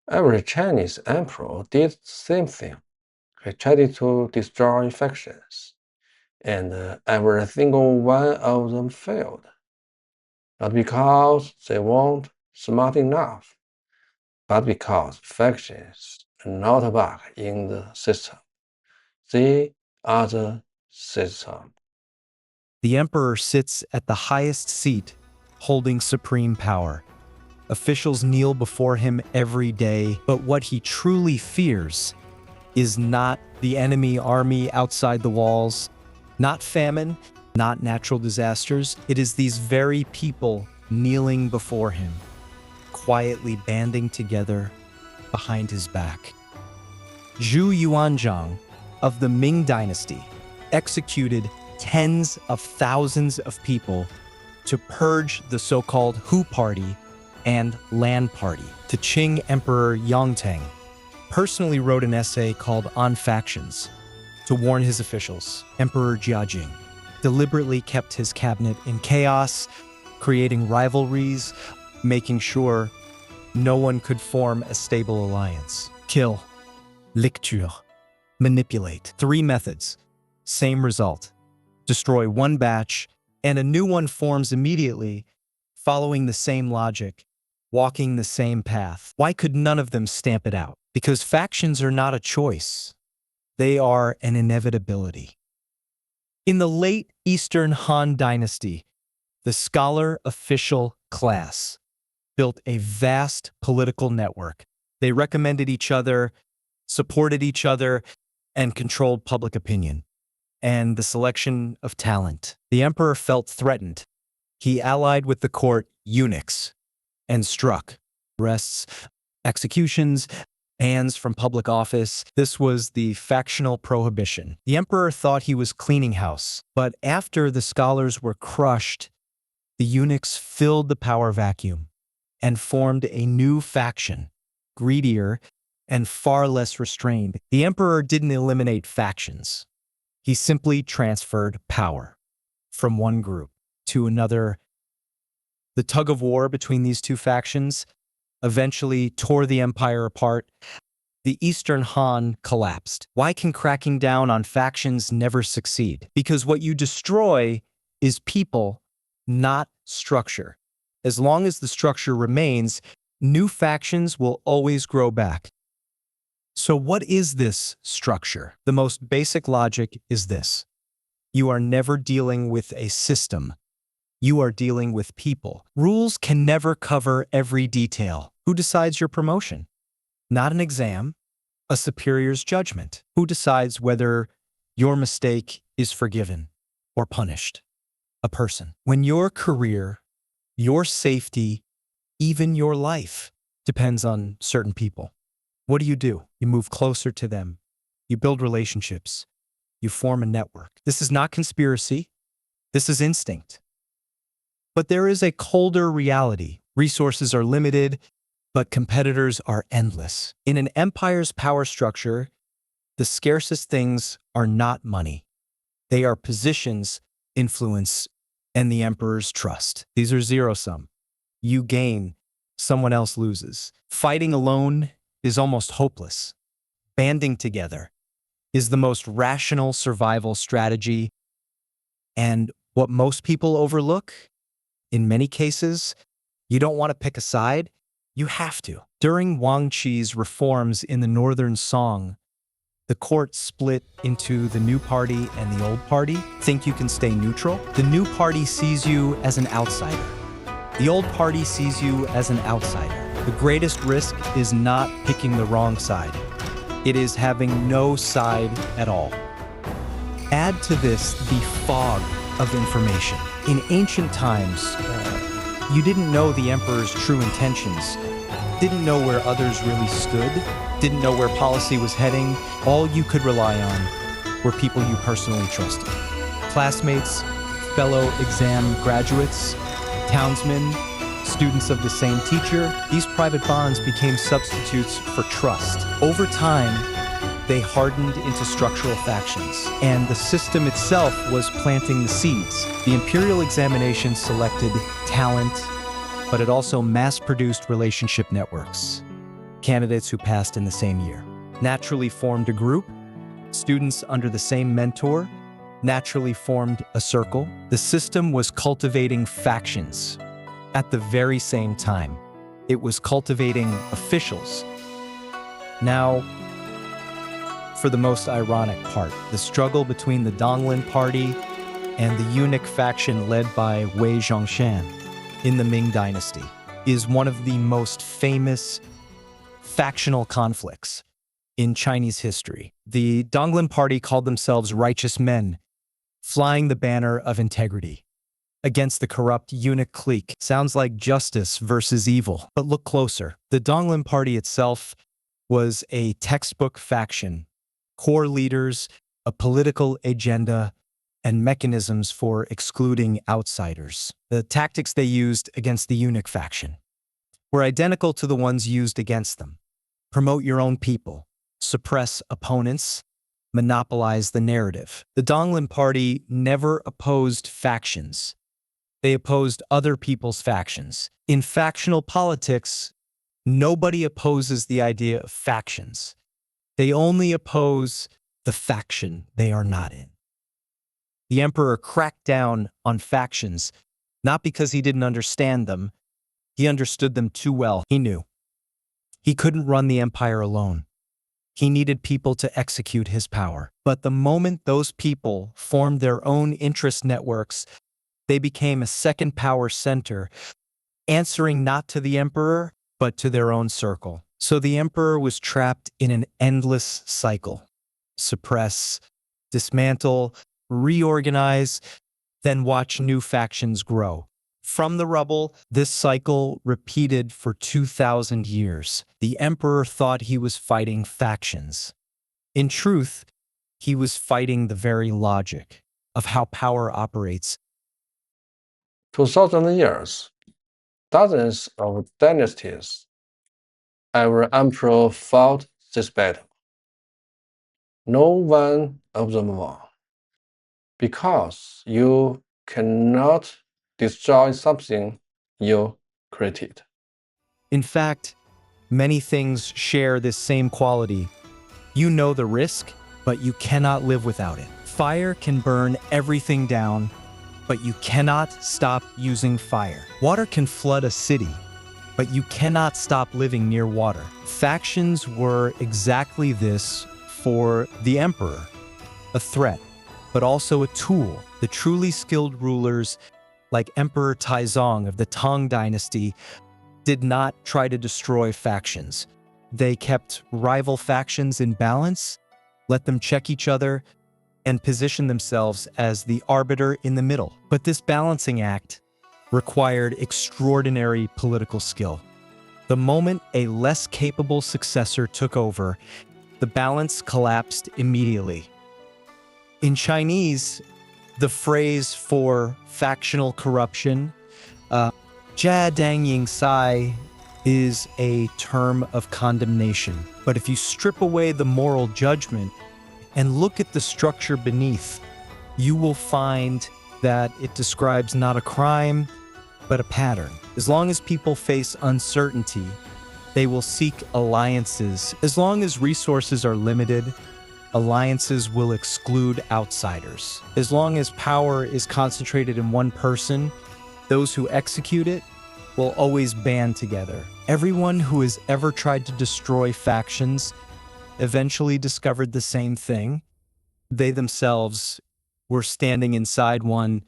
Every Chinese emperor did the same thing. He tried to destroy factions, and every single one of them failed. Not because they weren't smart enough, but because factions are not a bug in the system. They are the system. The emperor sits at the highest seat, holding supreme power. Officials kneel before him every day, but what he truly fears is not the enemy army outside the walls, not famine, not natural disasters. It is these very people kneeling before him, quietly banding together behind his back. Zhu Yuanzhang of the Ming Dynasty executed tens of thousands of people to purge the so-called Hu Party and Lan Party. The Qing Emperor Yongzheng personally wrote an essay called On Factions to warn his officials. Emperor Jiajing deliberately kept his cabinet in chaos, creating rivalries, making sure no one could form a stable alliance. Kill, lecture, manipulate. 3 methods, same result. Destroy one batch, and a new one forms immediately, following the same logic, walking the same path. Why could none of them stamp it out? Because factions are not a choice. They are an inevitability. In the late Eastern Han Dynasty, the scholar official class built a vast political network. They recommended each other, supported each other, and controlled public opinion and the selection of talent. The emperor felt threatened. He allied with the court eunuchs and struck arrests, executions, bans from public office. This was the factional prohibition. The emperor thought he was cleaning house, but after the scholars were crushed, the eunuchs filled the power vacuum and formed a new faction, greedier and far less restrained. The emperor didn't eliminate factions. He simply transferred power from one group to another. The tug of war between these two factions eventually tore the empire apart. The Eastern Han collapsed. Why can cracking down on factions never succeed? Because what you destroy is people, not structure. As long as the structure remains, new factions will always grow back. So what is this structure? The most basic logic is this. You are never dealing with a system. You are dealing with people. Rules can never cover every detail. Who decides your promotion? Not an exam, a superior's judgment. Who decides whether your mistake is forgiven or punished? A person. When your career, your safety, even your life depends on certain people, what do? You move closer to them. You build relationships. You form a network. This is not conspiracy. This is instinct. But there is a colder reality. Resources are limited, but competitors are endless. In an empire's power structure, the scarcest things are not money. They are positions, influence, and the emperor's trust. These are zero-sum. You gain, someone else loses. Fighting alone is almost hopeless. Banding together is the most rational survival strategy. And what most people overlook, in many cases, you don't want to pick a side, you have to. During Wang Qi's reforms in the northern Song, the court split into the new party and the old party. Think you can stay neutral? The new party sees you as an outsider. The old party sees you as an outsider. The greatest risk is not picking the wrong side. It is having no side at all. Add to this the fog of information. In ancient times, you didn't know the emperor's true intentions, didn't know where others really stood, didn't know where policy was heading. All you could rely on were people you personally trusted. Classmates, fellow exam graduates, townsmen, students of the same teacher. These private bonds became substitutes for trust. Over time, they hardened into structural factions, and the system itself was planting the seeds. The imperial examination selected talent, but it also mass-produced relationship networks. candidates who passed in the same year. Naturally formed a group. Students under the same mentor naturally formed a circle. The system was cultivating factions. At the very same time, it was cultivating officials. Now, for the most ironic part, the struggle between the Donglin Party and the eunuch faction led by Wei Zhongxian in the Ming Dynasty is one of the most famous factional conflicts in Chinese history. The Donglin Party called themselves righteous men, flying the banner of integrity against the corrupt eunuch clique. Sounds like justice versus evil, but look closer. The Donglin Party itself was a textbook faction, core leaders, a political agenda, and mechanisms for excluding outsiders. The tactics they used against the eunuch faction were identical to the ones used against them. Promote your own people, suppress opponents, monopolize the narrative. The Donglin Party never opposed factions. They opposed other people's factions. In factional politics, nobody opposes the idea of factions. They only oppose the faction they are not in. The emperor cracked down on factions, not because he didn't understand them. He understood them too well. He knew he couldn't run the empire alone. He needed people to execute his power. But the moment those people formed their own interest networks, they became a second power center, answering not to the emperor, but to their own circle. So the emperor was trapped in an endless cycle. Suppress, dismantle, reorganize, then watch new factions grow. From the rubble, this cycle repeated for 2,000 years. The emperor thought he was fighting factions. In truth, he was fighting the very logic of how power operates. 2,000 years, dozens of dynasties. Every emperor fought this battle. No one of them won. Because you cannot destroy something you created. In fact, many things share this same quality. You know the risk, but you cannot live without it. Fire can burn everything down, but you cannot stop using fire. Water can flood a city, but you cannot stop living near water. Factions were exactly this for the emperor, a threat, but also a tool. The truly skilled rulers, like Emperor Taizong of the Tang Dynasty, did not try to destroy factions. They kept rival factions in balance, let them check each other, and position themselves as the arbiter in the middle. But this balancing act required extraordinary political skill. The moment a less capable successor took over, the balance collapsed immediately. In Chinese, the phrase for factional corruption, Jiajing is a term of condemnation. But if you strip away the moral judgment and look at the structure beneath, you will find that it describes not a crime, but a pattern. As long as people face uncertainty, they will seek alliances. As long as resources are limited, alliances will exclude outsiders. As long as power is concentrated in one person, those who execute it will always band together. Everyone who has ever tried to destroy factions eventually discovered the same thing. They themselves were standing inside one